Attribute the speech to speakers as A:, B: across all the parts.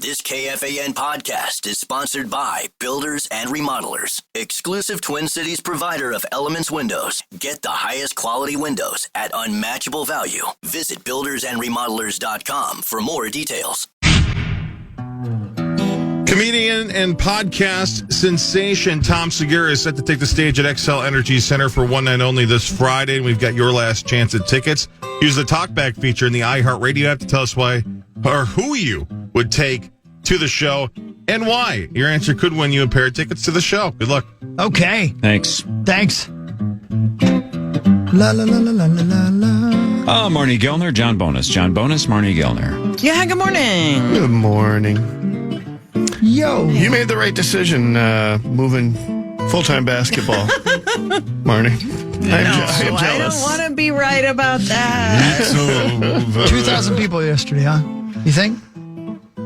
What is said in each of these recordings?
A: This KFAN podcast is sponsored by Builders and Remodelers, exclusive Twin Cities provider of Elements Windows. Get the highest quality windows at unmatchable value. Visit buildersandremodelers.com for more details.
B: Comedian and podcast sensation Tom Segura is set to take the stage at XL Energy Center for one night only this Friday, and we've got your last chance at tickets. Use the talkback feature in the iHeartRadio app to tell us why or who you would take to the show and why. Your answer could win you a pair of tickets to the show. Good luck.
C: Okay.
D: Thanks.
C: La la la la la la la.
D: Marney Gellner, John Bonus, Marney Gellner.
E: Yeah, good morning.
F: Good morning.
C: Yo.
F: You made the right decision moving full-time basketball, Marney. I am
E: I
F: jealous.
E: don't want to be right about that.
C: 2,000 people yesterday, huh? You think?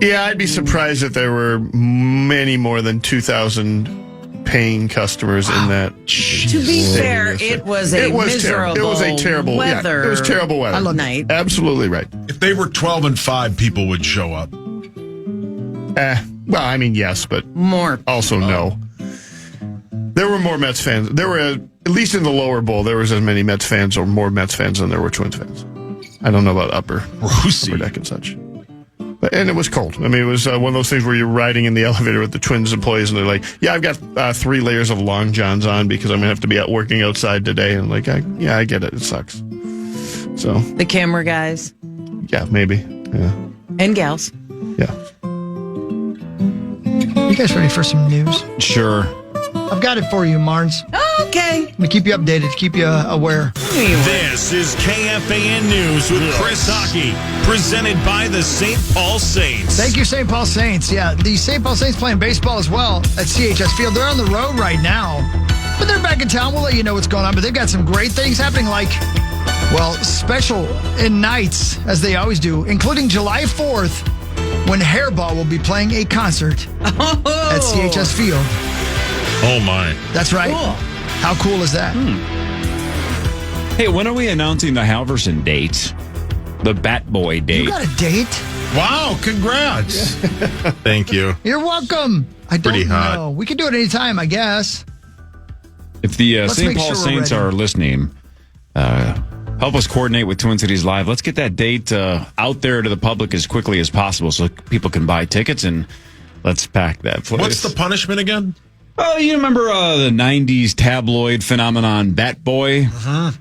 F: Yeah, I'd be surprised if there were many more than 2,000 paying customers in that.
E: To be fair, it was a miserable
F: It was a terrible
E: weather.
F: Yeah, it was terrible weather.
C: I love
E: night.
F: Absolutely right.
B: If they were 12 and 5, people would show up.
F: Well, I mean, yes, but
E: More.
F: also no. There were more Mets fans. There were, at least in the lower bowl, there was as many Mets fans or more Mets fans than there were Twins fans. I don't know about upper deck and such. And it was cold. I mean, it was one of those things where you're riding in the elevator with the Twins employees, and they're like, "Yeah, I've got 3 layers of long johns on because I'm gonna have to be out working outside today." And like, I get it. It sucks. So
E: The camera guys
F: yeah, maybe. Yeah,
E: and gals.
F: yeah.
C: You guys ready for some news?
D: Sure.
C: I've got it for you, Marnes.
E: Okay.
C: I'm going to keep you updated, keep you aware.
B: This is KFAN News with Chris Hockey, presented by the St. Paul Saints.
C: Thank you, St. Paul Saints. Yeah, the St. Paul Saints playing baseball as well at CHS Field. They're on the road right now, but they're back in town. We'll let you know what's going on, but they've got some great things happening, like, well, special in nights, as they always do, including July 4th, when Hairball will be playing a concert at CHS Field.
B: Oh, my.
C: That's right.
E: Cool.
C: How cool is that?
D: Hey, when are we announcing the Halverson date? The Bat Boy date.
C: You got a date?
B: Wow, congrats. Thank you.
C: You're welcome. I don't
B: Pretty hot.
C: know. We can do it anytime, I guess.
D: If the
C: Let's
D: St.
C: make
D: Paul
C: sure we're
D: Saints
C: ready.
D: are listening, help us coordinate with Twin Cities Live. Let's get that date out there to the public as quickly as possible so people can buy tickets, and let's pack that place.
B: What's the punishment again?
D: Oh, you remember the 90s tabloid phenomenon Bat Boy?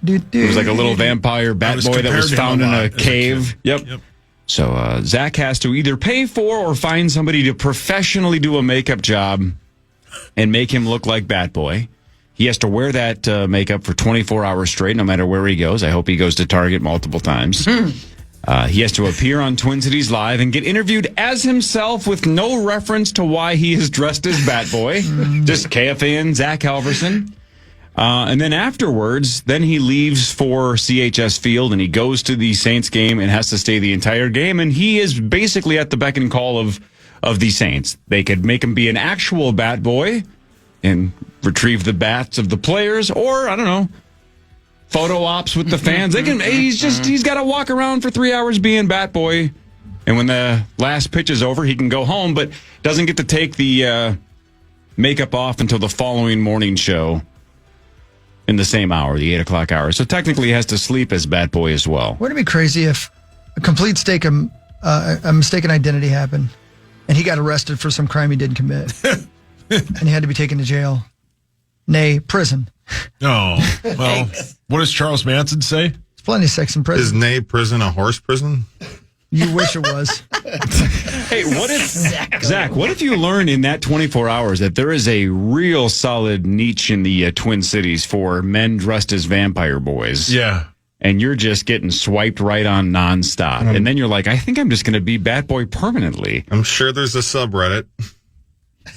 D: It was like a little vampire Bat
B: was
D: Boy that was
B: compared to him
D: found
B: a
D: in
B: lot
D: a
B: as a
D: cave.
B: kid.
D: Yep. So Zach has to either pay for or find somebody to professionally do a makeup job and make him look like Bat Boy. He has to wear that makeup for 24 hours straight, no matter where he goes. I hope he goes to Target multiple times. He has to appear on Twin Cities Live and get interviewed as himself with no reference to why he is dressed as Bat Boy. Just KFAN, Zach Halverson. And then afterwards, then he leaves for CHS Field and he goes to the Saints game and has to stay the entire game. And he is basically at the beck and call of the Saints. They could make him be an actual Bat Boy and retrieve the bats of the players, or I don't know, photo ops with the fans. They can. He's got to walk around for 3 hours being Bat Boy, and when the last pitch is over, he can go home, but doesn't get to take the makeup off until the following morning show in the same hour, the 8 o'clock hour. So technically, he has to sleep as Bat Boy as well.
C: Wouldn't it be crazy if a complete a mistaken identity happened and he got arrested for some crime he didn't commit and he had to be taken to jail? Nay, prison.
B: Oh, well, what does Charles Manson say?
C: There's plenty of sex in
B: Is
C: prison.
B: Nay prison a horse prison?
C: You wish it was.
D: Hey, what if, Zach, what if you learn in that 24 hours that there is a real solid niche in the Twin Cities for men dressed as vampire boys?
B: Yeah.
D: And you're just getting swiped right on nonstop. And then you're like, I think I'm just going to be Bat Boy permanently.
B: I'm sure there's a subreddit.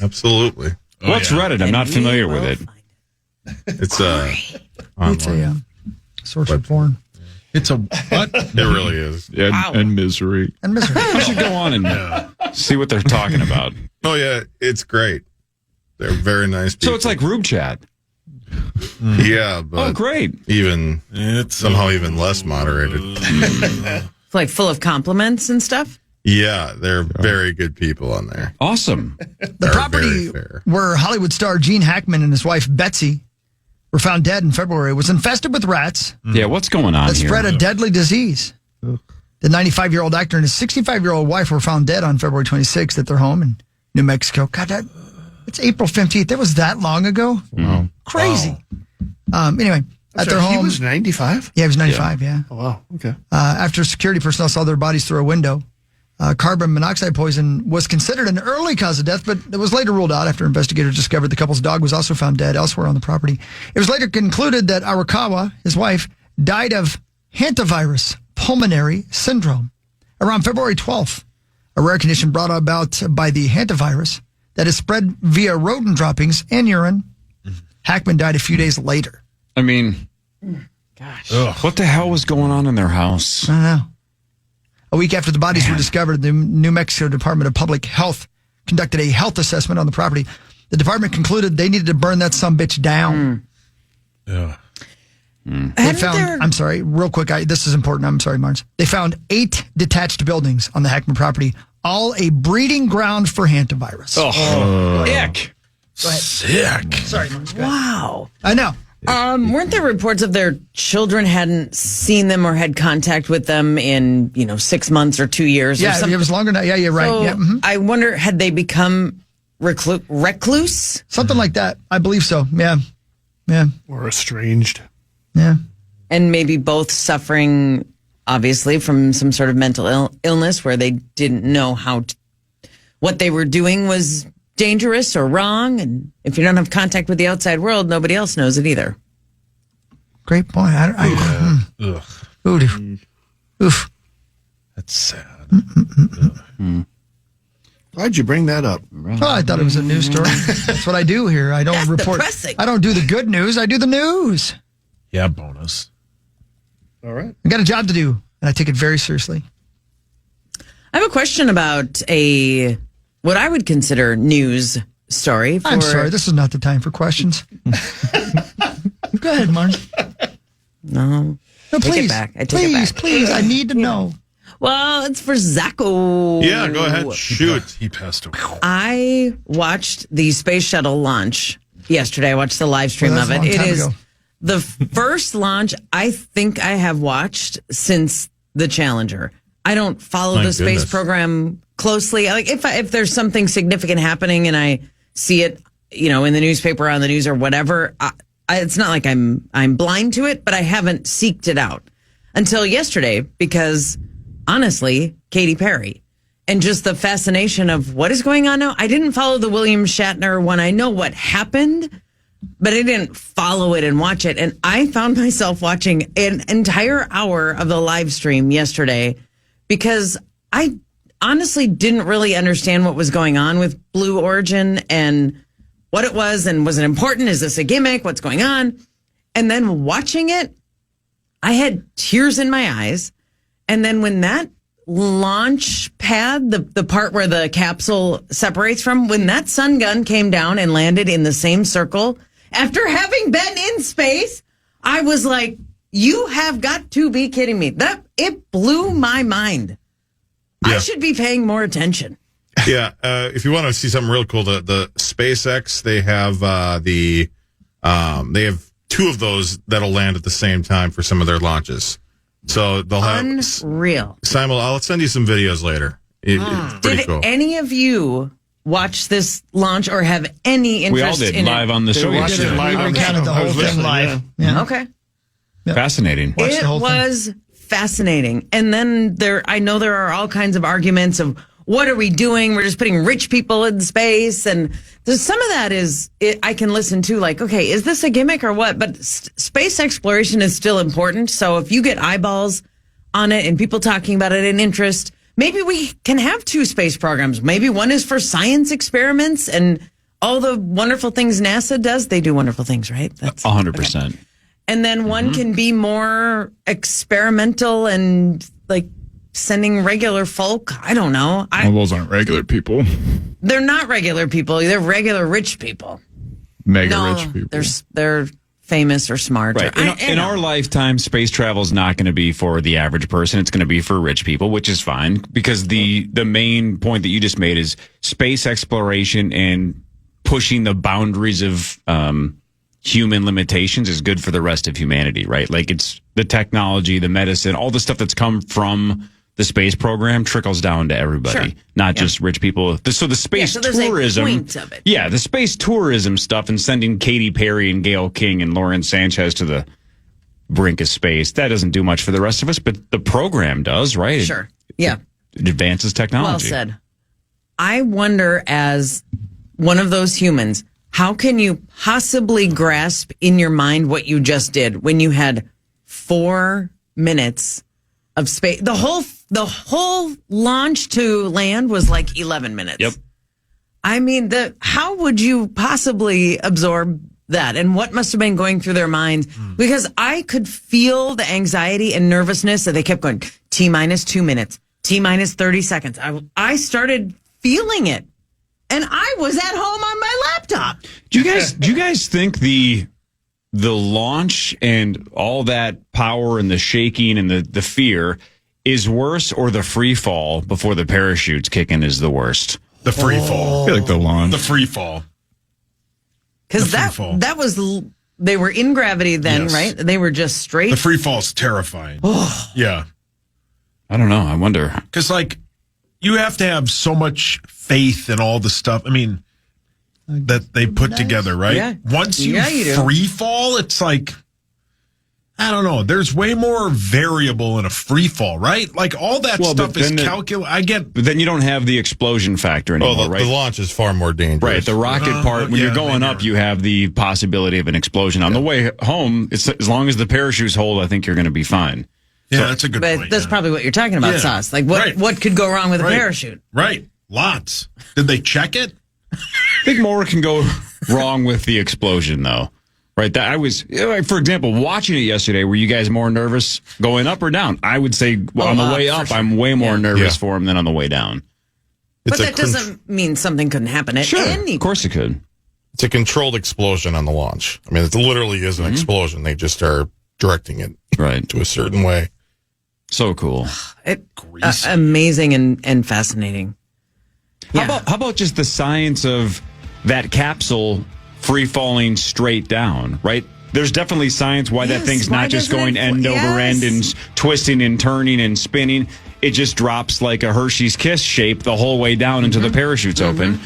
B: Absolutely.
D: What's Reddit? I'm not familiar with it.
B: It's
C: It's a source of porn.
B: It's a what? It really is.
D: And misery.
C: And misery.
D: You should go on and see what they're talking about.
B: Oh, yeah. It's great. They're very nice people.
D: So it's like group chat.
B: Yeah, but
D: Oh, great.
B: it's somehow even less moderated.
E: Like full of compliments and stuff?
B: Yeah, they're very good people on there.
D: Awesome.
C: The property where Hollywood star Gene Hackman and his wife Betsy were found dead in February was infested with rats
D: Yeah, what's going on
C: that
D: here?
C: spread a deadly disease. The 95-year-old actor and his 65-year-old wife were found dead on February 26th at their home in New Mexico. God, it's April 15th. That was that long ago?
B: Wow.
C: Crazy. Anyway, at their home.
F: He was 95?
C: Yeah, he was 95, yeah.
F: Oh, wow. Okay.
C: After security personnel saw their bodies through a window, carbon monoxide poison was considered an early cause of death, but it was later ruled out after investigators discovered the couple's dog was also found dead elsewhere on the property. It was later concluded that Arakawa, his wife, died of hantavirus pulmonary syndrome around February 12th, a rare condition brought about by the hantavirus that is spread via rodent droppings and urine. Hackman died a few days later.
D: I mean, gosh, what the hell was going on in their house?
C: I don't know. A week after the bodies were discovered, the New Mexico Department of Public Health conducted a health assessment on the property. The department concluded they needed to burn that sumbitch down.
B: Yeah.
C: They found, I'm sorry, real quick, this is important. I'm sorry, Marge. They found 8 detached buildings on the Hackman property, all a breeding ground for hantavirus.
D: Ick.
C: Go ahead.
B: Sick.
C: Sorry, Marge.
E: Wow.
C: I know.
E: Weren't there reports of their children hadn't seen them or had contact with them in, 6 months or 2 years?
C: Yeah,
E: or something?
C: it was longer than that. Yeah, you're right.
E: So
C: Yeah,
E: I wonder, had they become recluse?
C: something like that. I believe so. Yeah. Yeah.
F: Or estranged.
C: Yeah.
E: And maybe both suffering, obviously, from some sort of mental illness where they didn't know what they were doing was dangerous or wrong. And if you don't have contact with the outside world, nobody else knows it either.
C: Great point. Oof.
B: That's sad.
F: Why'd you bring that up?
C: Well, I thought it was a news story. That's what I do here. I don't
E: That's
C: report.
E: depressing.
C: I don't do the good news. I do the news.
B: Yeah, bonus.
F: All right.
C: I got a job to do, and I take it very seriously.
E: I have a question about what I would consider news story.
C: I'm sorry. This is not the time for questions. Go ahead, Marn.
E: No,
C: No,
E: Take
C: please.
E: it back. I take it back.
C: Please. I need to know.
E: Well, it's for Zacho.
B: Yeah, go ahead. Shoot. He passed away.
E: I watched the space shuttle launch yesterday. I watched the live stream
C: Well,
E: of
C: that's
E: it.
C: a long
E: It
C: time
E: is
C: ago.
E: the first launch I think I have watched since the Challenger. I don't follow
B: My
E: the space
B: goodness.
E: program closely. Like if there's something significant happening and I see it, in the newspaper, on the news, or whatever, it's not like I'm blind to it, but I haven't seeked it out until yesterday because, honestly, Katy Perry and just the fascination of what is going on now. I didn't follow the William Shatner one. I know what happened, but I didn't follow it and watch it. And I found myself watching an entire hour of the live stream yesterday because I honestly didn't really understand what was going on with Blue Origin and what it was and was it important? Is this a gimmick? What's going on? And then watching it, I had tears in my eyes. And then when that launch pad, the part where the capsule separates from, when that sun gun came down and landed in the same circle, after having been in space, I was like, you have got to be kidding me. It blew my mind.
B: Yeah.
E: I should be paying more attention.
B: Yeah, if you want to see something real cool, the SpaceX, they have they have 2 of those that'll land at the same time for some of their launches. So they'll have
E: Unreal.
B: I'll send you some videos later. It's pretty
E: Did
B: cool.
E: any of you watch this launch or have any interest
D: We all did
E: in
D: live on the show
C: We
D: yesterday.
C: recounted the
F: I
C: whole
F: was
C: thing
F: listening,
C: live.
F: yeah.
C: Yeah.
E: Okay.
D: Fascinating.
C: Watch the
E: It
C: whole thing.
E: was fascinating. And then I know there are all kinds of arguments of what are we doing? We're just putting rich people in space. And there's some of that I can listen to like, okay, is this a gimmick or what? But space exploration is still important. So if you get eyeballs on it and people talking about it and interest, maybe we can have 2 space programs. Maybe one is for science experiments and all the wonderful things NASA does. They do wonderful things, right? That's
D: 100%.
E: And then one can be more experimental and like sending regular folk. I don't know.
G: Those aren't regular people.
E: They're not regular people. They're regular rich people.
G: Mega rich people.
E: They're famous or smart.
D: Right.
E: Or,
D: In our lifetime, space travel is not going to be for the average person. It's going to be for rich people, which is fine because the main point that you just made is space exploration and pushing the boundaries of human limitations is good for the rest of humanity, right? Like it's the technology, the medicine, all the stuff that's come from the space program trickles down to everybody, not just rich people. So the space tourism,
E: of it.
D: Yeah, the space tourism stuff and sending Katy Perry and Gayle King and Lauren Sanchez to the brink of space, that doesn't do much for the rest of us, but the program does, right?
E: Sure. Yeah.
D: It advances technology.
E: Well said. I wonder, as one of those humans, how can you possibly grasp in your mind what you just did when you had 4 minutes of space? The whole launch to land was like 11 minutes.
D: Yep.
E: I mean, how would you possibly absorb that? And what must have been going through their minds? Because I could feel the anxiety and nervousness that they kept going, T-minus 2 minutes, T-minus 30 seconds. I started feeling it. And I was at home on my laptop.
D: Do you guys think the launch and all that power and the shaking and the fear is worse, or the free fall before the parachutes kick in is the worst?
G: The free fall.
D: I feel like the launch.
G: The free fall.
E: Because that was, they were in gravity then, right? They were just straight.
G: The free fall's terrifying. Yeah.
D: I don't know. I wonder.
G: Because, like, you have to have so much faith in all the stuff, I mean, that they put together, right?
E: Yeah.
G: Once you
E: do.
G: free fall, it's like, I don't know. There's way more variable in a free fall, right? Like all that stuff is calculated. I get,
D: but then you don't have the explosion factor anymore, right?
B: The launch is far more dangerous.
D: Right. The rocket part, when you're going up, you have the possibility of an explosion. On the way home, it's, as long as the parachutes hold, I think you're going to be fine.
G: Yeah, that's a good point.
E: But that's probably what you're talking about, Sauce. Like what could go wrong with a parachute?
G: Right. Lots. Did they check it?
D: I think more can go wrong with the explosion, though. Right. That I was, for example, watching it yesterday. Were you guys more nervous going up or down? I would say on the way up, I'm way more nervous for him than on the way down.
E: But that doesn't mean something couldn't happen at any point.
D: Of course it could.
B: It's a controlled explosion on the launch. I mean, it literally is an explosion. They just are directing it to a certain way.
D: So cool.
E: Amazing and fascinating.
D: How about just the science of that capsule free falling straight down, right? There's definitely science why that thing's not just going end over end and twisting and turning and spinning. It just drops like a Hershey's Kiss shape the whole way down until the parachute's open.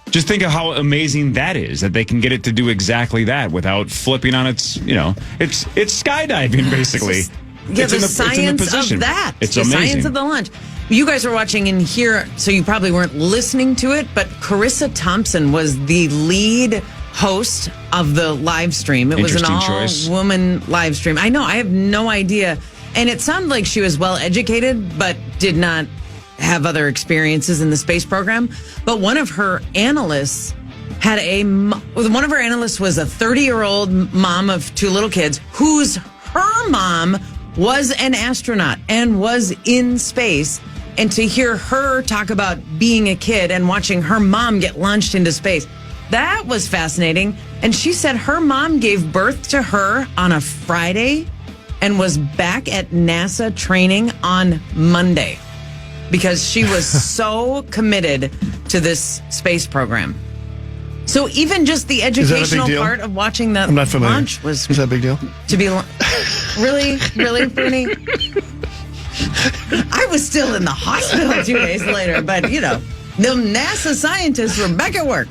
D: Just think of how amazing that is, that they can get it to do exactly that without flipping on its, it's skydiving basically.
E: The science of that.
D: It's
E: the
D: amazing.
E: Science of the launch. You guys were watching in here, so you probably weren't listening to it, but Carissa Thompson was the lead host of the live stream. It was an all-woman live stream. I know, I have no idea. And it sounded like she was well-educated, but did not have other experiences in the space program. But one of her analysts was a 30-year-old mom of 2 little kids her mom was an astronaut and was in space. And to hear her talk about being a kid and watching her mom get launched into space, that was fascinating. And she said her mom gave birth to her on a Friday and was back at NASA training on Monday because she was so committed to this space program. So even just the educational part of watching that launch was...
F: Is that a big deal?
E: To be... Really, Bernie? I was still in the hospital 2 days later, but, the NASA scientists were back at work.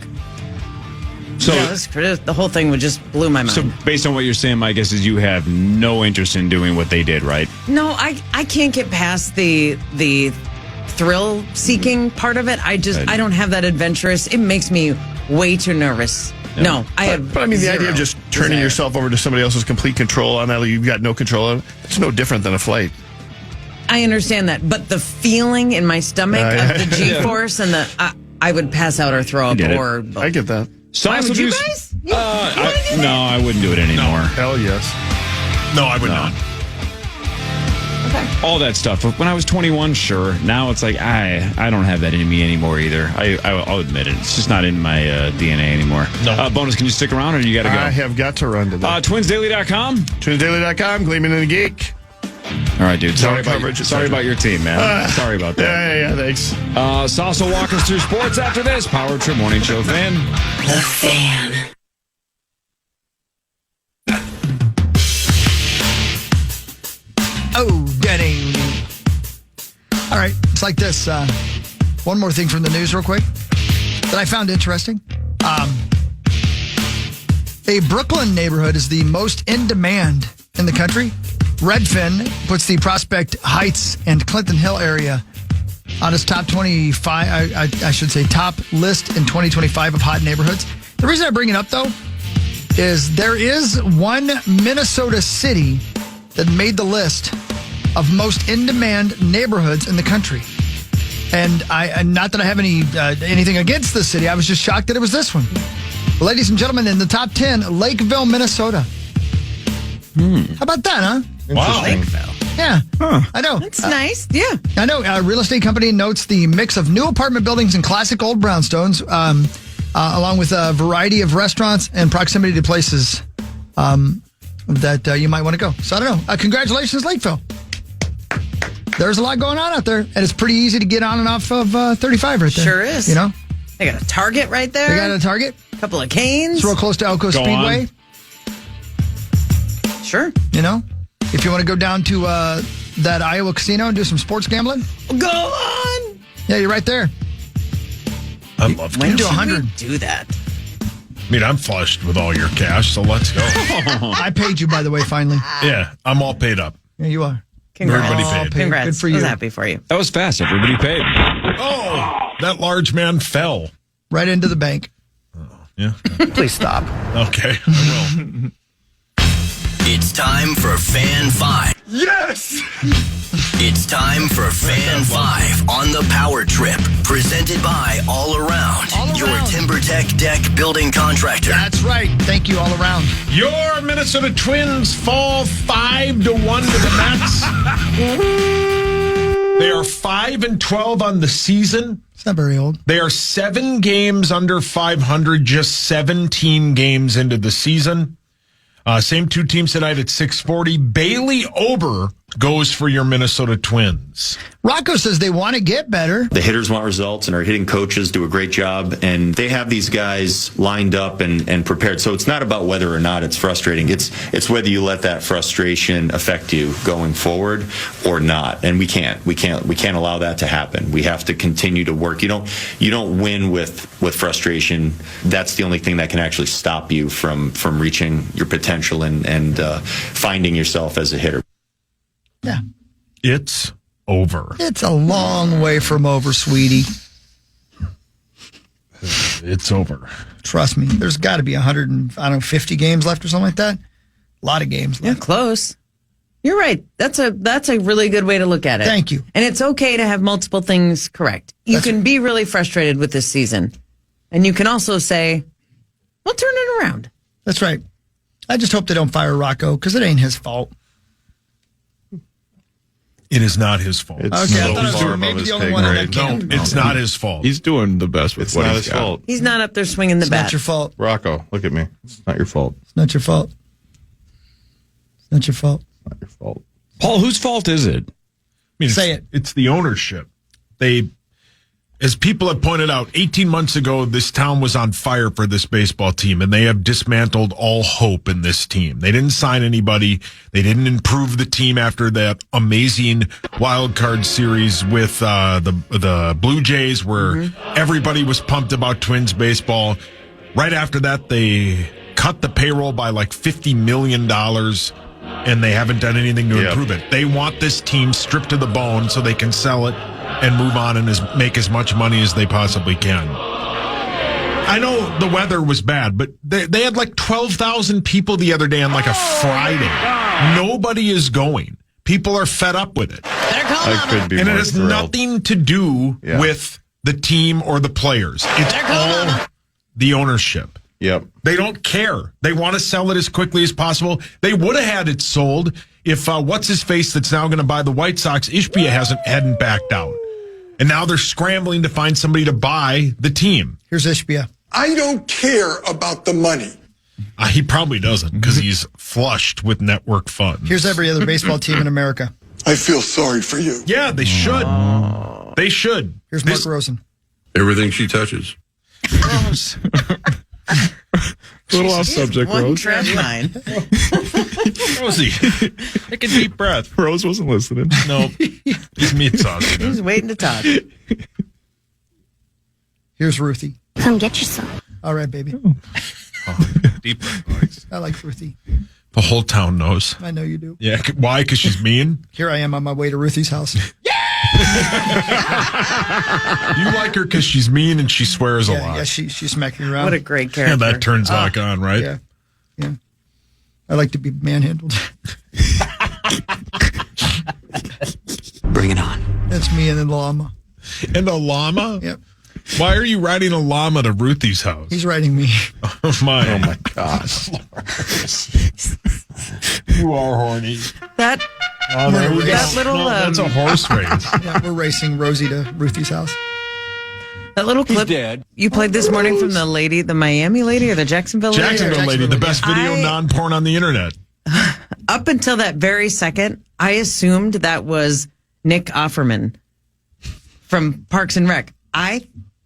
E: So the whole thing just blew my mind.
D: So based on what you're saying, my guess is you have no interest in doing what they did, right?
E: No, I can't get past the thrill-seeking part of it. I don't have that adventurous. It makes me way too nervous. Yeah. No,
F: But I mean, the idea of just turning yourself over to somebody else's complete control on that, you've got no control of it, it's no different than a flight.
E: I understand that, but the feeling in my stomach of the G-force and I would pass out or throw up or both.
F: I get that.
E: Why would you guys?
D: No, I wouldn't do it anymore.
F: No. Hell yes.
G: No, I would not.
D: All that stuff. When I was 21, sure. Now it's like, I don't have that in me anymore either. I'll admit it. It's just not in my DNA anymore.
G: No.
D: Bonus, can you stick around or you got to go?
F: I have got to run to that.
D: Twinsdaily.com?
F: Twinsdaily.com, Gleeman and the Geek.
D: All right, dude. Sorry
F: Coverage,
D: about your team, man. Sorry about that.
F: Yeah, thanks.
D: Sauce will walk us through sports after this. Power Trip Morning Show Fan.
H: The Fan.
C: Oh, Denny. All right, it's like this. One more thing from the news real quick that I found interesting. A Brooklyn neighborhood is the most in demand in the country. Redfin puts the Prospect Heights and Clinton Hill area on its top 25, I should say top list in 2025 of hot neighborhoods. The reason I bring it up, though, is there is one Minnesota city that made the list of most in-demand neighborhoods in the country. And not that I have anything against the city, I was just shocked that it was this one. Ladies and gentlemen, in the top 10, Lakeville, Minnesota. How about that, huh?
G: Wow.
E: Lakeville.
C: Yeah, I know.
E: That's nice. Yeah.
C: I know. A real estate company notes the mix of new apartment buildings and classic old brownstones, along with a variety of restaurants and proximity to places that you might want to go. So I don't know. Congratulations, Lakeville. There's a lot going on out there, and it's pretty easy to get on and off of 35 right there.
E: Sure is.
C: You know?
E: They got a Target right there.
C: They got a Target.
E: A couple of Canes.
C: It's real close to Elko Speedway.
E: Sure.
C: You know? If you want to go down to that Iowa casino and do some sports gambling.
E: Go on.
C: Yeah, you're right there.
G: I love
C: When
G: cash.
C: do 100.
E: Do that.
G: I mean, I'm flushed with all your cash, so let's go.
C: I paid you, by the way, finally.
G: Yeah, I'm all paid up.
C: Yeah, you are.
E: Congrats.
G: Everybody
C: All
G: paid.
E: Congrats.
C: Good for
E: I
C: you.
E: was happy for you.
D: That was fast. Everybody paid.
G: Oh, that large man fell.
C: Right into the bank.
G: Yeah.
C: Please stop.
G: Okay, I will.
A: It's time for Fan 5.
F: Yes!
A: It's time for Fan 5 on the Power Trip, presented by All Around,
C: All
A: your
C: Around.
A: TimberTech deck building contractor.
C: That's right. Thank you all around.
G: Your Minnesota Twins fall 5-1 to the Mets. They are 5-12 on the season.
C: It's not very old.
G: They are 7 games under 500, just 17 games into the season. Same two teams tonight at 6:40. Bailey Ober goes for your Minnesota Twins.
C: Rocco says they want to get better.
I: The hitters want results, and our hitting coaches do a great job, and they have these guys lined up and prepared. So it's not about whether or not it's frustrating. It's whether you let that frustration affect you going forward or not. And we can't allow that to happen. We have to continue to work. You don't win with frustration. That's the only thing that can actually stop you from reaching your potential and finding yourself as a hitter.
C: Yeah.
G: It's over.
C: It's a long way from over, sweetie.
G: It's over.
C: Trust me. There's got to be 150 games left or something like that. A lot of games
E: Yeah,
C: left.
E: close. You're right. That's a really good way to look at it.
C: Thank you.
E: And it's okay to have multiple things correct. You can be really frustrated with this season. And you can also say, we'll turn it around.
C: That's right. I just hope they don't fire Rocco because it ain't his fault.
G: It is not his fault.
F: It's
C: Okay, I
F: so
C: thought I was
F: far
C: maybe
F: above
C: the
F: his
C: only
F: pay
C: one in
F: grade.
C: that camp.
G: No, it's not his fault.
J: He's doing the best with
F: It's
J: what
F: not
J: he's
F: his
J: got.
F: fault.
E: He's not up there swinging the
C: It's
E: bat.
C: not your fault.
J: Rocco, look at me. It's not your fault.
C: It's not your fault. It's not your fault.
J: It's not your fault.
D: Paul, whose fault is it?
G: I mean,
C: Say it.
G: It's the ownership. They, as people have pointed out, 18 months ago, this town was on fire for this baseball team, and they have dismantled all hope in this team. They didn't sign anybody. They didn't improve the team after that amazing wild card series with the Blue Jays, where everybody was pumped about Twins baseball. Right after that, they cut the payroll by like $50 million. And they haven't done anything to improve it. They want this team stripped to the bone so they can sell it and move on and make as much money as they possibly can. I know the weather was bad, but they had like 12,000 people the other day on like a Friday. Nobody is going. People are fed up with it.
J: I could be
G: And it
J: more
G: has
J: thrilled.
G: nothing to do with the team or the players. It's all the ownership.
J: Yep.
G: They don't care. They want to sell it as quickly as possible. They would have had it sold if what's his face that's now going to buy the White Sox, Ishbia hadn't backed out, and now they're scrambling to find somebody to buy the team.
C: Here's Ishbia.
K: I don't care about the money.
G: He probably doesn't because he's flushed with network funds.
C: Here's every other baseball team in America.
K: I feel sorry for you.
G: Yeah, they should. They should.
C: Here's Mark Rosen.
K: Everything she touches.
C: Rose.
J: A little off subject,
E: One
J: Rose.
E: trend line.
G: Rosie, take a deep breath.
J: Rose wasn't listening.
G: No, he's meat sauce.
E: He's waiting to talk.
C: Here's Ruthie.
H: Come get yourself.
C: All right, baby.
G: Deep breath.
C: I like Ruthie.
G: The whole town knows.
C: I know you do.
G: Yeah, why? Because she's mean?
C: Here I am on my way to Ruthie's house.
G: You like her because she's mean and she swears a lot.
C: Yeah, she smacked me around.
E: What a great
G: Yeah,
E: character.
G: that turns back on, right?
C: Yeah. I like to be manhandled.
L: Bring it on.
C: That's me and the llama.
G: And a llama?
C: Yep.
G: Why are you riding a llama to Ruthie's house?
C: He's riding me.
G: Oh my
J: gosh.
G: You are horny.
E: That
G: Oh, there we go.
E: That little,
G: No, that's a horse race.
C: Yeah, we're racing Rosie to Ruthie's house.
E: that little clip you played this morning from the lady, the Miami lady or the Jacksonville lady?
G: Jacksonville lady, the best video non-porn on the internet.
E: Up until that very second, I assumed that was Nick Offerman from Parks and Rec.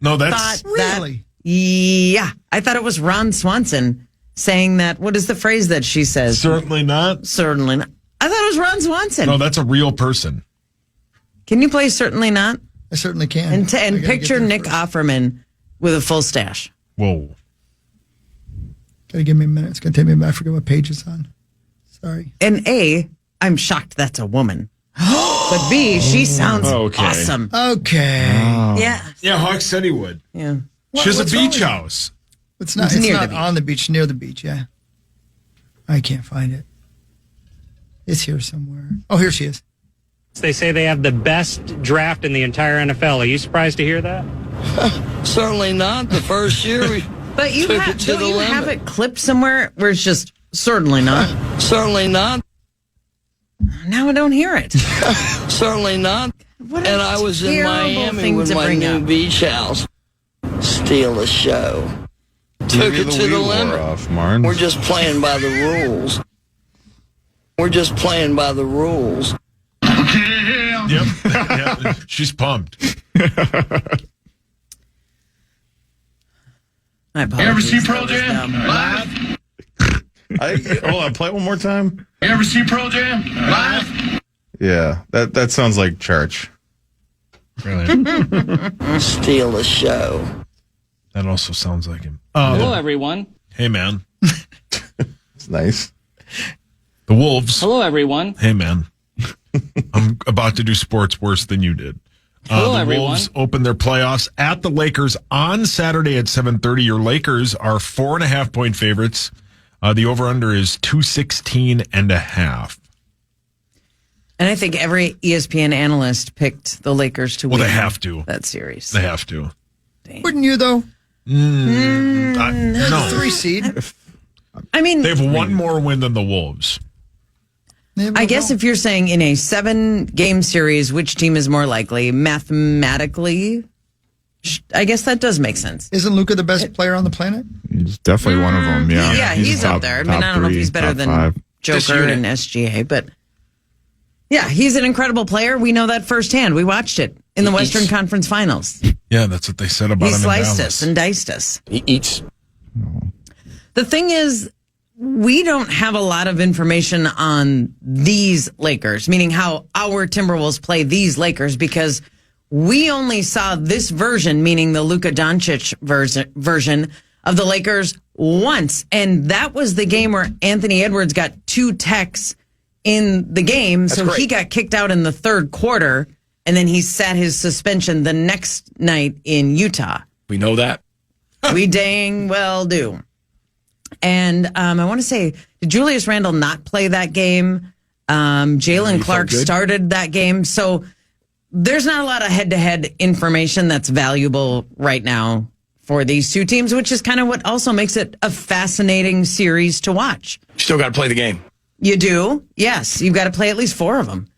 G: No, that's
E: thought
C: Really?
E: Yeah, I thought it was Ron Swanson saying that. What is the phrase that she says?
G: certainly not.
E: Certainly not. I thought it was Ron Swanson.
G: No, that's a real person.
E: Can you play Certainly Not?
C: I certainly can.
E: And,
C: I gotta
E: picture
C: get there
E: Nick
C: first.
E: Offerman with a full stash.
G: Whoa.
C: Gotta give me a minute. It's gonna take me a minute. I forget what page it's on. Sorry.
E: And A, I'm shocked that's a woman. But B, she sounds awesome.
C: Okay.
E: Yeah.
G: Yeah, Hawk said he would.
E: Yeah.
G: She has a
C: what's wrong
G: beach
C: with
G: house.
C: It's not.
E: It's
C: It's
E: near
C: not
E: the beach.
C: on the beach. Near the beach. Yeah. I can't find it. It's here somewhere. Oh, here she is.
M: They say they have the best draft in the entire NFL. Are you surprised to hear that?
L: Certainly not. The first year we
E: But you
L: took
E: have,
L: it to
E: don't
L: the
E: you
L: limit.
E: have it clipped somewhere where it's just certainly not?
L: Certainly not.
E: Now I don't hear it.
L: Certainly not.
E: What a
L: And I was in
E: terrible
L: Miami
E: thing
L: with
E: to
L: my
E: bring
L: new
E: up.
L: beach house. Steal the show. Took
J: Maybe
L: it to the
J: wheel wore
L: limit.
J: off, Marn.
L: We're just playing by the rules. We're just playing by the rules.
G: Yep. Yeah, she's pumped.
E: I apologize. You ever see Pearl Jam
J: Hold on, play it one more time.
K: You ever see Pearl Jam live?
J: Yeah, that sounds like church.
G: Really?
L: Steal the show.
G: That also sounds like him.
M: Hello, everyone.
G: Hey, man.
J: It's nice.
G: The Wolves.
M: Hello, everyone.
G: Hey, man. I'm about to do sports worse than you did.
M: Hello,
G: the
M: everyone.
G: Wolves open their playoffs at the Lakers on Saturday at 7:30. Your Lakers are 4.5-point favorites. The over-under is 216.5.
E: And I think every ESPN analyst picked the Lakers to win.
G: Well, they have to.
E: That series.
G: They have to.
C: Wouldn't you though?
G: No.
C: 3 seed.
E: I mean,
G: They have one more win than the Wolves.
E: I guess if you're saying in a 7-game series, which team is more likely mathematically, I guess that does make sense.
C: Isn't Luka the best player on the planet?
J: He's definitely one of them. Yeah,
E: Yeah, he's up
J: top-
E: there. I mean,
J: top
E: I don't know if
J: three,
E: he's better
J: top
E: than
J: five.
E: Joker and SGA, but yeah, he's an incredible player. We know that firsthand. We watched it in the Western Conference Finals.
G: Yeah, that's what they said about
E: He
G: him in
E: sliced
G: Dallas.
E: us and diced us.
L: He eats.
E: The thing is, we don't have a lot of information on these Lakers, meaning how our Timberwolves play these Lakers, because we only saw this version, meaning the Luka Doncic version of the Lakers once. And that was the game where Anthony Edwards got 2 techs in the game. So he got kicked out in the third quarter, and then he sat his suspension the next night in Utah.
L: We know that.
E: We dang well do. And I want to say, did Julius Randle not play that game? Jalen Clark started that game. So there's not a lot of head-to-head information that's valuable right now for these two teams, which is kind of what also makes it a fascinating series to watch.
L: Still got to play the game.
E: You do? Yes. You've got to play at least 4 of them.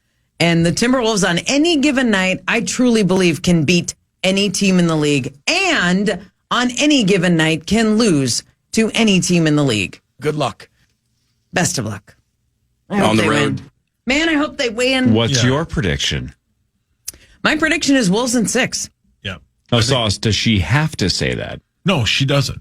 E: And the Timberwolves on any given night, I truly believe can beat any team in the league. And on any given night can lose to any team in the league.
N: Good luck.
E: Best of luck. I hope
N: On the
E: they
N: road.
E: win. Man, I hope they win.
D: What's your prediction?
E: My prediction is Wolves in 6.
G: Yeah.
D: Oh, Sauce, does she have to say that?
G: No, she doesn't.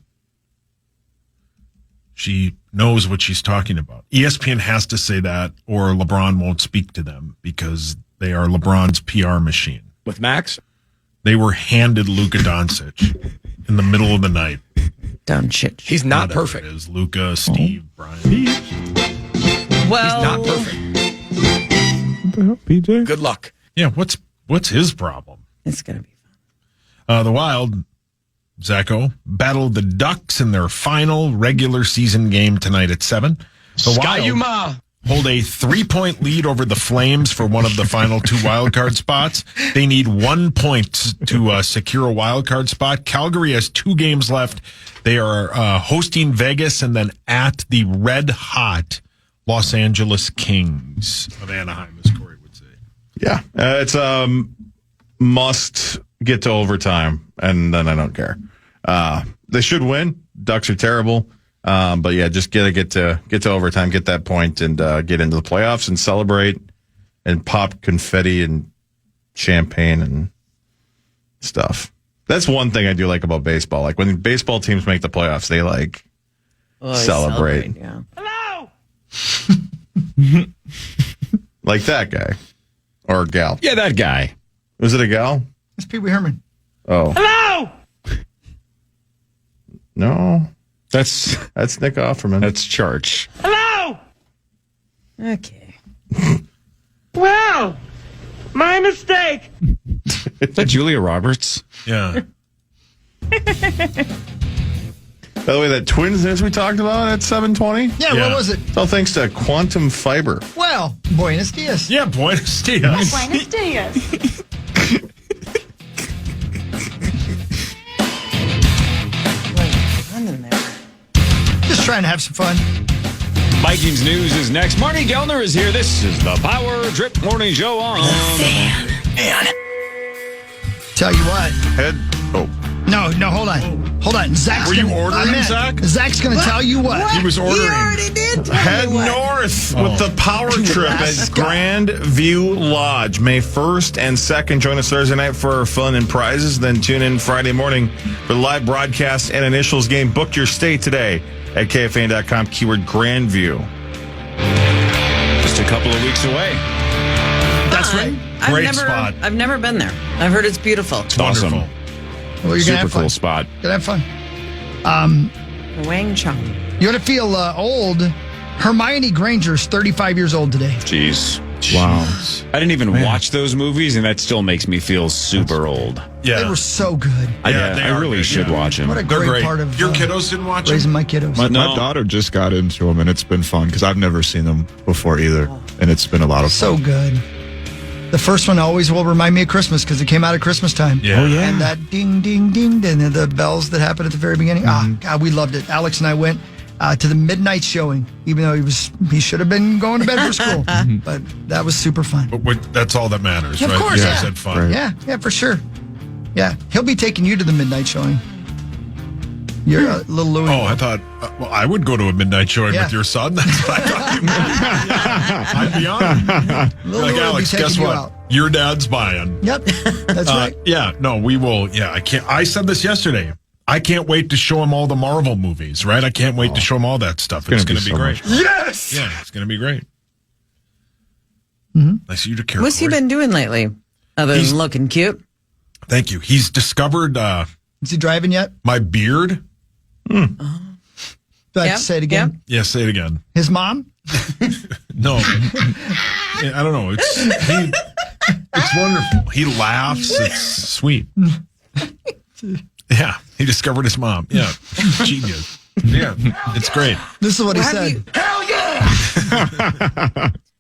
G: She knows what she's talking about. ESPN has to say that, or LeBron won't speak to them because they are LeBron's PR machine.
N: With Max?
G: They were handed Luka Doncic in the middle of the night.
E: Doncic.
N: He's not
G: Whatever
N: perfect.
G: it is. Luka, Steve, Brian.
E: Well,
N: He's not perfect.
J: What the hell, PJ?
N: Good luck.
G: Yeah, what's his problem?
E: it's going to be fun.
G: The Wild, Zacho, battled the Ducks in their final regular season game tonight at 7. The Wild hold a 3-point lead over the Flames for one of the final 2 wildcard spots. They need 1 point to secure a wildcard spot. Calgary has 2 games left. They are hosting Vegas and then at the red-hot Los Angeles Kings of Anaheim, as Corey would say.
J: Yeah. It's must get to overtime, and then I don't care. They should win. Ducks are terrible. But yeah, just get to overtime, get that point, and get into the playoffs and celebrate and pop confetti and champagne and stuff. That's one thing I do like about baseball. Like when baseball teams make the playoffs, they celebrate.
E: Yeah.
J: Like that guy or gal.
D: Yeah, that guy.
J: Was it a gal?
C: It's Pee Wee Herman.
J: Oh.
M: Hello!
J: No.
D: That's
J: Nick Offerman.
D: That's Church.
M: Hello!
E: Okay.
M: Well, my mistake.
D: Is that Julia Roberts?
G: Yeah.
J: By the way, that Twins news we talked about at 7:20?
C: Yeah,
G: Yeah.
C: what was it?
J: It's all thanks to quantum fiber.
C: Well, Buenos Dias.
G: Yeah, Buenos Dias.
H: Buenos dias.
C: Just trying to have some fun.
D: Vikings news is next. Marney Gellner is here. This is the Power Trip Morning Show on
H: Fan.
A: Man,
C: Tell you what.
J: Oh.
C: No, hold on. Zach's
G: Were you
C: gonna-
G: ordering,
C: I'm in.
G: Zach?
C: Zach's going to tell you what.
G: He was ordering.
E: You already did tell
J: Head
E: me what.
J: north with the power trip at
C: Let's go.
J: Grand View Lodge. May 1st and 2nd. Join us Thursday night for our fun and prizes. Then tune in Friday morning for the live broadcast and initials game. Book your stay today at KFAN.com. Keyword Grandview.
D: just a couple of weeks away.
C: That's right.
G: Great spot.
E: I've never been there. I've heard it's beautiful.
G: It's wonderful.
D: Awesome.
C: Well, you're going to
D: Super
C: have fun.
D: cool spot.
C: Gonna have fun.
E: Wang Chung.
C: You want to feel old? Hermione Granger's 35 years old today.
D: Jeez. Wow. I didn't even watch those movies, and that still makes me feel super old.
G: Yeah.
C: They were so good.
G: Yeah, they
D: I
G: are
D: really
G: good,
D: should
G: yeah.
D: watch them.
C: What a
G: They're
C: great
G: great.
C: part of
G: Your kiddos didn't watch
C: raising
G: them?
C: my kiddos.
J: My
D: No.
J: daughter just got into them, and it's been fun because I've never seen them before either. And it's been a lot of
C: So
J: fun.
C: good. The first one always will remind me of Christmas because it came out at Christmas time.
G: Yeah. Oh, yeah.
C: And that ding, ding, ding, and the bells that happened at the very beginning. God, we loved it. Alex and I went to the midnight showing, even though he should have been going to bed for school. But that was super fun.
G: But that's all that matters,
C: Of
G: right?
C: course,
G: You
C: yeah.
G: guys had fun.
C: Yeah, for sure. Yeah, he'll be taking you to the midnight showing. You're little Louie.
G: Oh, I thought, well, I would go to a midnight showing
C: Yeah.
G: with your son. That's what I thought you meant. I'd be on.
C: Little
G: Like,
C: Louie will be
G: Alex,
C: taking
G: guess
C: you
G: what?
C: out.
G: Your dad's buying.
C: Yep, that's right.
G: Yeah, no, we will. Yeah, I can't. I said this yesterday. I can't wait to show him all the Marvel movies, right? I can't wait to show him all that stuff. It's going to be
J: so
G: great.
J: much
G: Yes! Yeah, it's going to be great. Nice of you to care.
E: What's he
G: Corey.
E: been doing lately? Other
G: He's-
E: than looking cute?
G: Thank you. He's discovered
C: Is he driving yet?
G: my beard.
C: Do I have
E: Yep,
C: to say it again?
G: Yeah, say it again.
C: His mom?
G: No. Yeah, I don't know. It's wonderful. He laughs. It's sweet. Yeah, he discovered his mom. Yeah, genius. Yeah, it's great.
C: This is what he
E: Have
C: said.
E: you-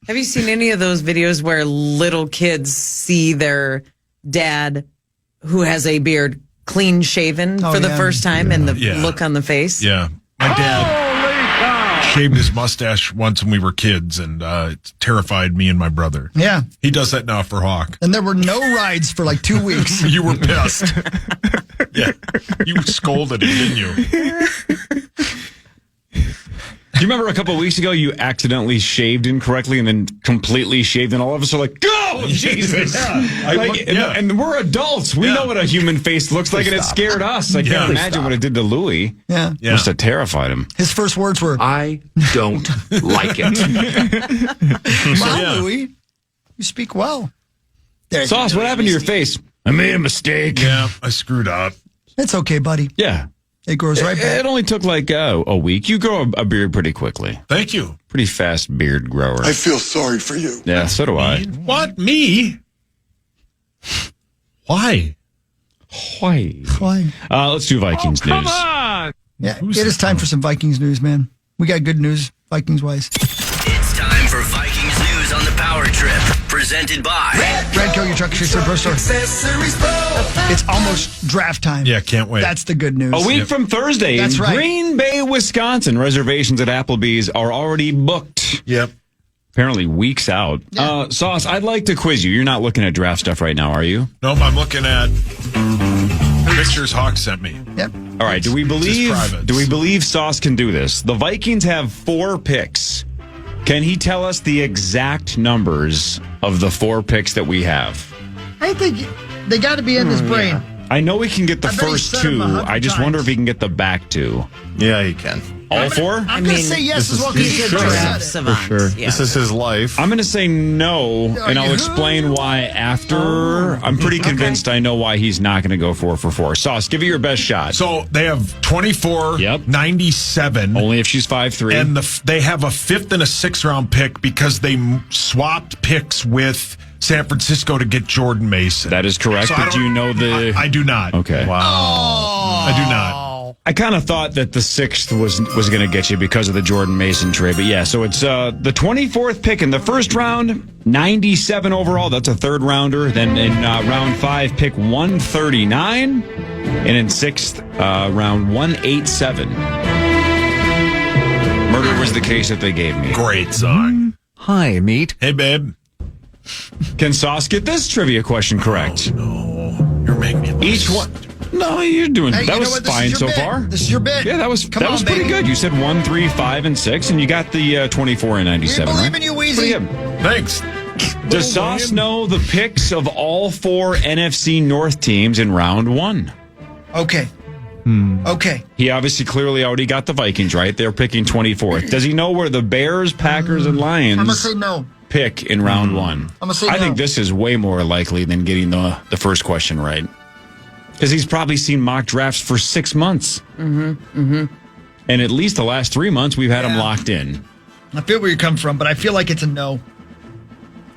E: Have you seen any of those videos where little kids see their dad, who has a beard, clean shaven
C: Oh,
E: for the
C: yeah.
E: first time, and the
G: Yeah.
E: look on the face?
G: Yeah, my dad. shaved his mustache once when we were kids, and it terrified me and my brother.
C: Yeah.
G: He does that now for Hawk.
C: And there were no rides for like 2 weeks.
G: You were pissed. Yeah. You scolded him, didn't you?
D: Do you remember a couple of weeks ago you accidentally shaved incorrectly and then completely shaved, and all of us are like, "Go, Jesus!" And we're adults. We know what a human face looks like, and it scared us. I can't imagine what it did to Louis.
C: Yeah.
D: Must have terrified him.
C: His first words were,
N: I don't like it.
C: "Wow, Louis, you speak well."
D: Sauce, what happened to your face? I made a mistake.
G: Yeah, I screwed up.
C: It's okay, buddy.
D: Yeah.
C: It grows right back.
D: It only took like a week. You grow a beard pretty quickly.
G: Thank you.
D: Pretty fast beard grower.
K: I feel sorry for you.
D: Yeah, so do I.
G: What? Me? Why?
C: Why?
D: Let's do Vikings news.
C: Yeah, it is time for some Vikings news, man. We got good news, Vikings-wise.
A: It's time for Vikings news on the Power Trip, presented by
C: Radco, your truck fixer pro store. It's almost draft time.
G: Yeah, can't wait.
C: That's the good news.
D: A week from Thursday
C: That's
D: in
C: right.
D: Green Bay, Wisconsin. Reservations at Applebee's are already booked.
G: Yep.
D: Apparently weeks out.
C: Yeah.
D: Sauce, I'd like to quiz you. You're not looking at draft stuff right now, are you?
G: Nope, I'm looking at pictures Hawk sent me.
C: Yep.
D: All right. Do we believe Sauce can do this? The Vikings have 4 picks. Can he tell us the exact numbers of the 4 picks that we have?
C: I think they got to be in his brain.
D: I know he can get the
C: I bet he
D: first
C: said
D: 2.
C: them 100
D: I just wonder
C: times.
D: if he can get the back 2.
J: Yeah, he can.
D: All 4?
C: I'm going to say yes as well because he
E: Draft
C: said it.
E: savant.
J: Sure.
E: Yeah.
J: This is his life.
D: I'm going to say no, and I'll explain why after. I'm pretty convinced I know why he's not going to go 4 for 4. Sauce, give it your best shot.
G: So they have 24,
D: Yep.
G: 97.
D: Only if she's 5'3".
G: And they have a 5th and a 6th round pick because they swapped picks with San Francisco to get Jordan Mason.
D: That is correct,
G: So
D: but do you know the...
G: I do not.
D: Okay.
G: Wow. I do not.
D: I kind of thought that the 6th was going to get you because of the Jordan Mason trade. But yeah, so it's the 24th pick in the first round, 97 overall. That's a 3rd rounder. Then in round 5, pick 139. And in 6th round, 187. Murder was the case that they gave me.
G: Great song.
N: Hi, meat.
G: Hey, babe.
D: Can Sauce get this trivia question correct?
G: No. You're making me laugh.
D: Each one. No, you're doing.
C: Hey,
D: that
C: you know
D: was
C: what? This is
D: fine
C: your
D: so
C: bit.
D: far.
C: This is your bit.
D: Yeah, that was
C: Come on,
D: pretty
C: baby.
D: good. You said 1, 3, 5, and 6, and you got the 24 and 97.
C: We believe
D: right?
C: in you,
D: Pretty
C: Weezy.
D: good.
G: Thanks.
D: Does Sauce know the picks of all 4 NFC North teams in round 1?
C: Okay. Okay.
D: He obviously clearly already got the Vikings right. They're picking 24th. Does he know where the Bears, Packers, and
C: I'm going to
D: Lions
C: say no.
D: pick in round 1?
C: I'm going to say
D: I
C: no.
D: think this is way more likely than getting the first question right. Because he's probably seen mock drafts for 6 months. And at least the last 3 months, we've had him locked in.
C: I feel where you come from, but I feel like it's a no.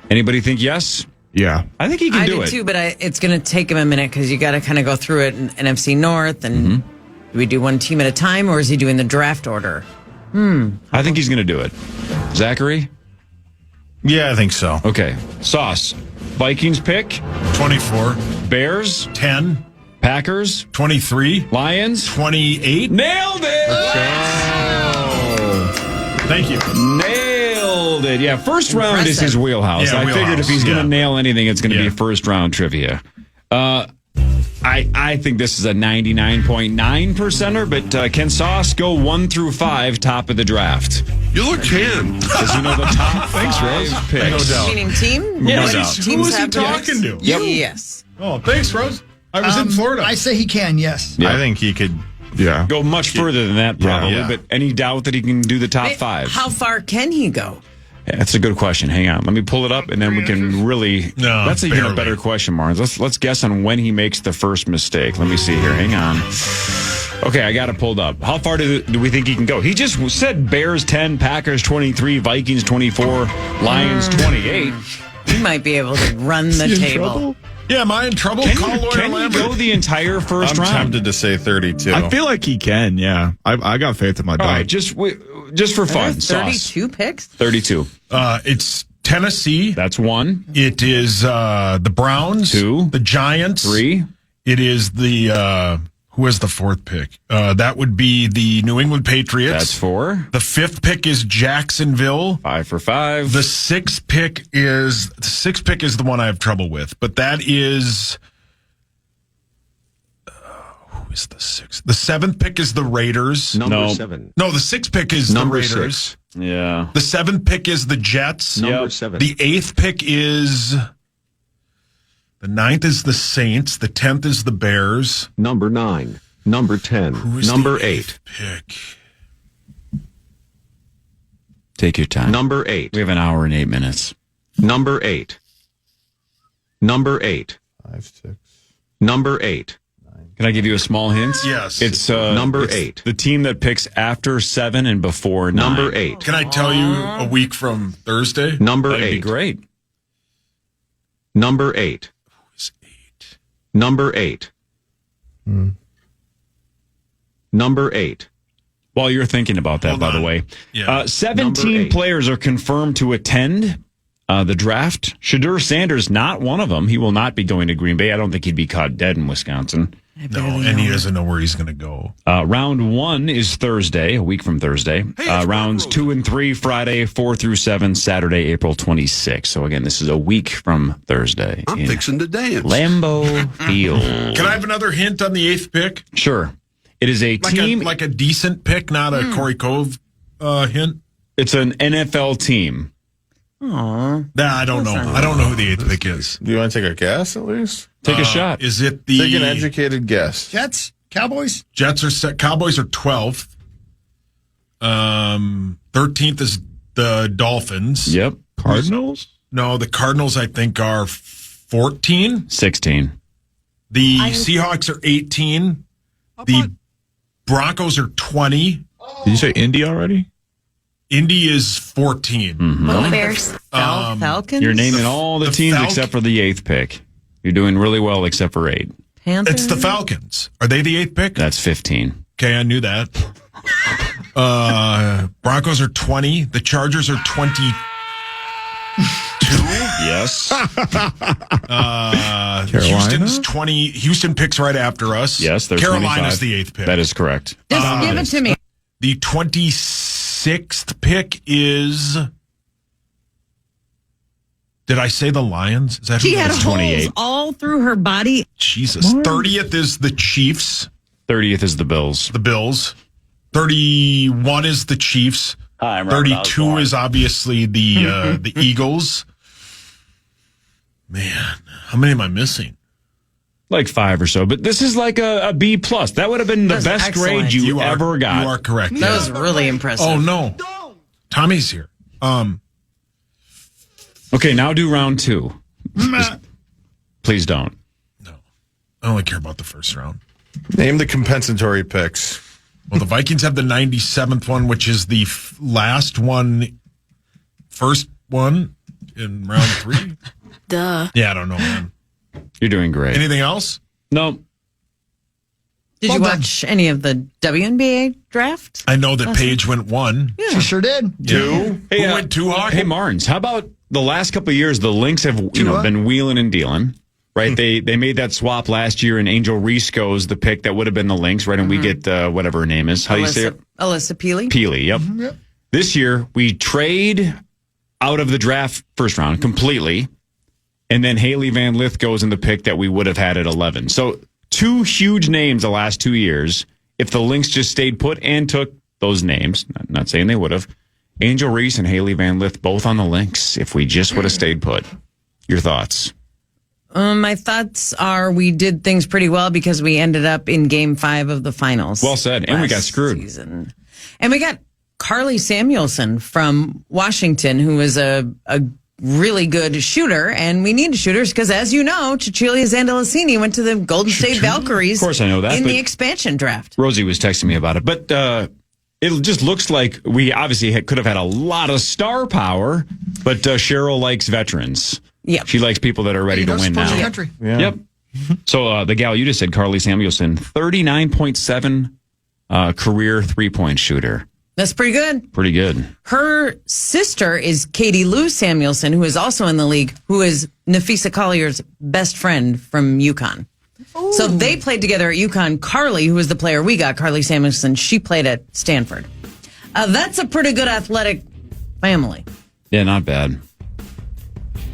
D: Anybody think yes?
N: Yeah.
D: I think he can
E: I
D: do
E: do
D: it.
E: too, but it's going to take him a minute because you got to kind of go through it in NFC North. And do we do one team at a time, or is he doing the draft order?
D: I think he's going to do it. Zachary?
J: Yeah, I think so.
D: Okay. Sauce. Vikings pick.
G: 24,
D: Bears.
G: 10,
D: Packers.
G: 23,
D: Lions.
G: 28.
D: Nailed it!
G: Thank you.
D: Nailed it. Yeah, first round is his wheelhouse.
G: Yeah,
D: I figured if he's going to
G: yeah.
D: nail anything, it's going to be
G: Yeah.
D: first round trivia. I think this is a 99.9%er, but can Sauce go 1 through 5 top of the draft?
K: You look tan.
D: Does he know the top five picks?
G: No doubt.
E: Meaning team?
D: Yeah,
E: What
D: no
E: each
D: doubt.
E: teams
G: Who was he
E: have
G: talking to?
E: Yep. Yes.
G: Oh, thanks, Rose. I was in Florida.
C: I say he can, yes.
D: Yeah.
J: I think he could.
N: Yeah.
D: Go much further than that, probably.
J: Yeah.
D: But any doubt that he can do the top 5?
E: How far can he go?
D: Yeah, that's a good question. Hang on. Let me pull it up, and then we can really...
G: No,
D: that's even a
G: barely.
D: better question, Marnes. Let's guess on when he makes the first mistake. Let me see here. Hang on. Okay, I got it pulled up. How far do we think he can go? He just said Bears 10, Packers 23, Vikings 24, Lions 28.
E: He might be able to run the table.
G: yeah, am I in trouble? Call Lawyer
D: Can he
G: Lambert.
D: go the entire first
J: I'm
D: round?
J: tempted to say 32.
N: I feel like he can, yeah. I got faith in my
D: All
N: dog.
D: right, just for fun. Sauce.
E: 32 picks?
D: 32.
G: It's Tennessee.
D: That's 1.
G: It is the Browns.
D: 2.
G: The Giants.
D: 3.
G: It is the Who has the 4th pick? That would be the New England Patriots.
D: That's 4.
G: The 5th pick is Jacksonville.
D: 5 for 5.
G: The 6th pick is the one I have trouble with, but that is who is the 6th? The 7th pick is the Raiders.
N: Number 7.
G: No, the 6th pick is
N: Number
G: the Raiders.
N: 6.
D: Yeah.
G: The 7th pick is the Jets.
N: Number 7.
G: The 8th pick is the 9th is the Saints. The 10th is the Bears.
N: Number 9. Number 10.
G: Who is
N: Number
G: the
N: 8.
G: pick?
D: Take your time.
N: Number 8.
D: We have an hour and 8 minutes.
N: Number 8. Number 8.
J: 5, 6.
N: Number 8.
D: Can I give you a small hint?
G: Yes.
D: It's
N: Number
D: it's
N: 8.
D: The team that picks after 7 and before 9.
N: Number 8.
G: Can I tell you a week from Thursday?
N: Number
D: That'd
N: 8.
D: be great.
N: Number 8.
G: Who is 8?
N: Number 8. Number 8.
D: While you're thinking about that,
G: Hold
D: by the
G: on.
D: way,
G: Yeah.
D: 17
N: Number 8.
D: players are confirmed to attend the draft. Shadur Sanders, not one of them. He will not be going to Green Bay. I don't think he'd be caught dead in Wisconsin.
G: No, and he doesn't know where he's going to go.
D: Round 1 is Thursday, a week from Thursday.
G: it's
D: Rounds
G: Mark
D: 2 and 3, Friday, 4 through 7, Saturday, April 26th. So again, this is a week from Thursday.
K: I'm
D: in
K: fixing to dance.
D: Lambeau Field.
G: Can I have another hint on the 8th pick?
D: Sure. It is a team.
G: Like a decent pick, not a Corey Cove hint?
D: It's an NFL team.
E: Aw.
G: Nah, I don't know. I don't know who the 8th pick is.
J: Do you want to take a guess at least?
D: Take a shot.
G: Is it the
J: Take an educated guess.
C: Jets, Cowboys.
G: Jets are set? Cowboys are 12th. 13th is the Dolphins.
D: Yep.
G: Cardinals? No, the Cardinals I think are 14.
D: 16.
G: The Seahawks are 18. The Broncos are 20.
N: Did you say Indy already?
G: Indy is 14.
H: Little Bears.
E: Falcons?
D: You're naming all the teams except for the 8th pick. You're doing really well except for 8.
E: Panthers?
G: It's the Falcons. Are they the 8th pick?
D: That's 15.
G: Okay, I knew that. Broncos are 20. The Chargers are 22.
D: Yes.
G: Houston's 20. Houston picks right after us.
D: Yes, they're
G: Carolina's
D: 25.
G: the 8th pick.
D: That is correct.
E: Just give it to me.
G: The 26th pick is. Did I say the Lions? Is that
E: She
G: who
E: had
G: that is?
E: holes
D: 28.
E: all through her body.
G: Jesus. 30th is the Chiefs.
D: 30th is the Bills.
G: The Bills. 31 is the Chiefs.
O: Hi, I'm Robert
G: 32
O: Osborne.
G: is obviously the Eagles. Man, how many am I missing?
D: Like 5 or so. But this is like a B+. That would have been the
E: That's
D: best
E: excellent.
D: grade you ever got.
G: You are correct.
E: That was really impressive.
G: Oh, no. Tommy's here.
D: Okay, now do round 2. Please don't.
G: I only care about the first round.
J: Name the compensatory picks.
G: Well, the Vikings have the 97th one, which is the last one, first one in round 3.
H: Duh.
G: Yeah, I don't know, man.
D: You're doing great.
G: Anything else?
D: No.
E: Did you watch any of the WNBA draft?
G: I know that Paige went 1.
E: Yeah.
C: She sure did.
G: 2.
D: Hey,
G: Who went 2, Hawk?
D: Hey, Marnes, how about the last couple of years, the Lynx have been wheeling and dealing, right? They made that swap last year, and Angel Reese goes the pick that would have been the Lynx, right? And we get whatever her name is. How do you say it?
E: Alyssa Peely.
D: Peely, yep. This year, we trade out of the draft first round completely, and then Haley Van Lith goes in the pick that we would have had at 11. So 2 huge names the last 2 years. If the Lynx just stayed put and took those names, not saying they would have, Angel Reese and Haley Van Lith both on the Lynx. If we just would have stayed put. Your thoughts?
E: My thoughts are we did things pretty well because we ended up in game 5 of the finals.
D: Well said. And we got
E: last
D: screwed.
E: season. And we got Carly Samuelson from Washington, who is a really good shooter. And we need shooters because, as you know, Cecilia Zandalasini went to the Golden State Valkyries.
D: Of course I know that,
E: in
D: but
E: the expansion draft.
D: Rosie was texting me about it. But it just looks like we obviously could have had a lot of star power, but Cheryl likes veterans.
E: Yeah.
D: She likes people that are ready to win now.
C: Country.
J: Yeah.
D: Yep. So the gal you just said, Carly Samuelson, 39.7 career 3-point shooter.
E: That's pretty good.
D: Pretty good.
E: Her sister is Katie Lou Samuelson, who is also in the league, who is Nafisa Collier's best friend from UConn. So they played together at UConn. Carly, who was the player we got, Carly Samuelson, she played at Stanford. That's a pretty good athletic family.
D: Yeah, not bad.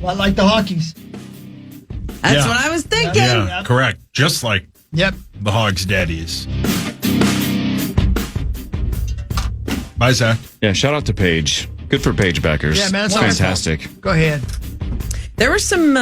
C: A lot like the Hawkies.
E: That's what I was thinking.
G: Yeah, correct. Just like
C: Yep.
G: the Hogs' daddies. Bye, Zach.
D: Yeah, shout out to Paige. Good for Paige backers.
C: Yeah, man, that's
D: fantastic.
C: Go ahead.
E: There were some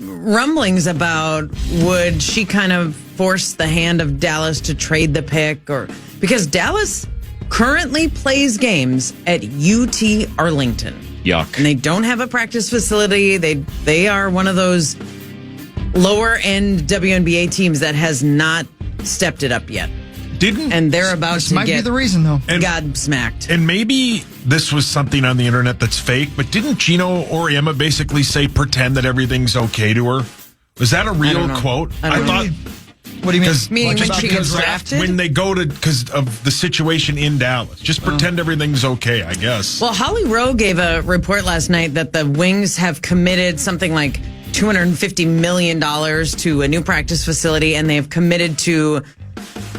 E: rumblings about would she kind of force the hand of Dallas to trade the pick, or because Dallas currently plays games at UT Arlington.
D: Yuck.
E: And they don't have a practice facility. They are one of those lower end WNBA teams that has not stepped it up yet. And they're about
C: This
E: to
C: might
E: get
C: be the reason, though.
E: God smacked.
G: And maybe this was something on the internet that's fake, but didn't Gino or Emma basically say pretend that everything's okay to her? Was that a real quote?
E: I don't know.
G: thought.
C: What do you mean?
E: Meaning when
G: just
E: she
G: because
E: gets drafted?
G: when they go to because of the situation in Dallas, just pretend everything's okay. I guess.
E: Well, Holly Rowe gave a report last night that the Wings have committed something like $250 million to a new practice facility, and they have committed to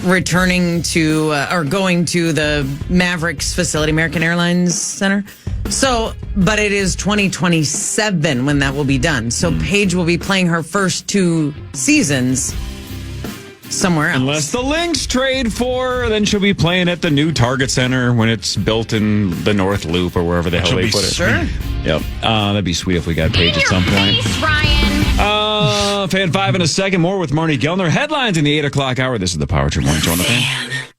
E: returning to or going to the Mavericks facility, American Airlines Center. So, but it is 2027 when that will be done. So Paige will be playing her first 2 seasons somewhere else.
D: Unless the Lynx trade for her, then she'll be playing at the new Target Center when it's built in the North Loop or wherever the hell
G: She'll
D: they
G: be
D: put it.
E: Sure.
D: Yep. That'd be sweet if we got Paige at some point. Fan 5 in a second. More with Marney Gellner. Headlines in the 8 o'clock hour. This is the Power Trip Morning Show on the Fan.